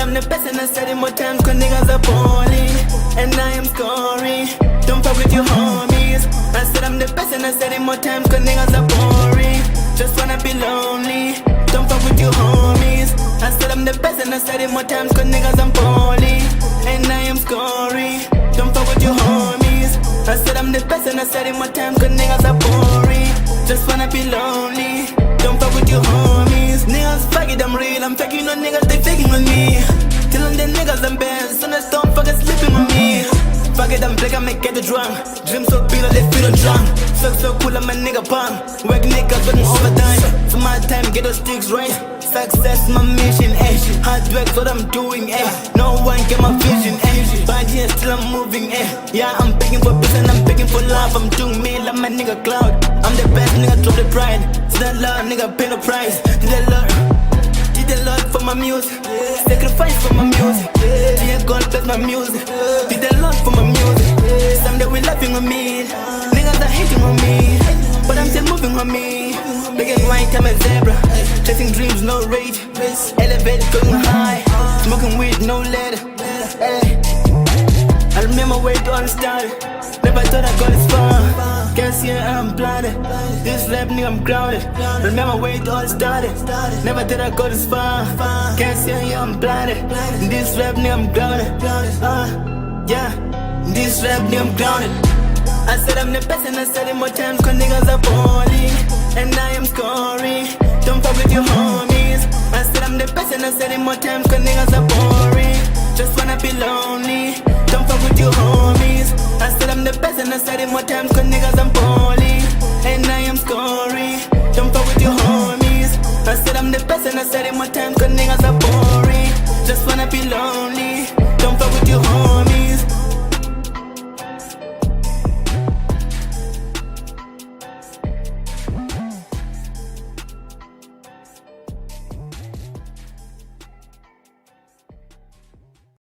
I'm the best and I said it more times cause niggas are balling. And I am scoring. Don't fuck with your homies. I said I'm the best and I said it more times cause niggas are boring. Just wanna be lonely. Don't fuck with your homies. I said I'm the best and I said it more times cause niggas I'm balling. And I am scoring. Don't fuck with your homies. I said I'm the best and I said it more times cause niggas are boring. Just wanna be lonely. Don't fuck with your homies. Niggas fuck it, I'm real. I'm faking on niggas, they faking on me. Telling them niggas I'm bad, so now don't fucking sleeping on me. Fuck it, I'm black, I make get the drunk. Dream so big, they feel drunk. So cool, I'm a nigga palm. Work niggas working overtime. For my time, get those sticks right. Success, my mission, eh. Hard work, what I'm doing, eh. No one get my vision, eh. But yeah, still I'm moving, eh. Yeah, I'm begging for peace and I'm begging for love. I'm doing me like my nigga Cloud. I'm the best, nigga, drop the pride. See that love, nigga, pay the price. Did that love for my music. Sacrifice for my music. Yeah, God bless my music. Did that love for my music. Someday we laughing on me. Niggas are hating on me, but I'm still moving on me. Big and white, I'm a zebra. Chasing dreams, no rage. Elevate, going high. Smoking weed, no lead. I remember where it all started. Never thought I got this far. Can't see it, I'm blinded. This rap nigga, I'm grounded. Remember where it all started. Never thought I got this far. Can't see it, I'm blinded. This rap nigga, I'm grounded. Yeah, this rap nigga, I'm grounded. I said I'm the best and I said it more times cause niggas are balling. And I am scoring. Don't fuck with your homies. I said I'm the best and I said it more times cause niggas are boring. Just wanna be lonely. Don't fuck with your homies. I said I'm the best and I said it more times cause niggas I'm balling. And I am scoring. Don't fuck with your homies. I said I'm the best and I said it more times cause niggas are boring. Just wanna be lonely.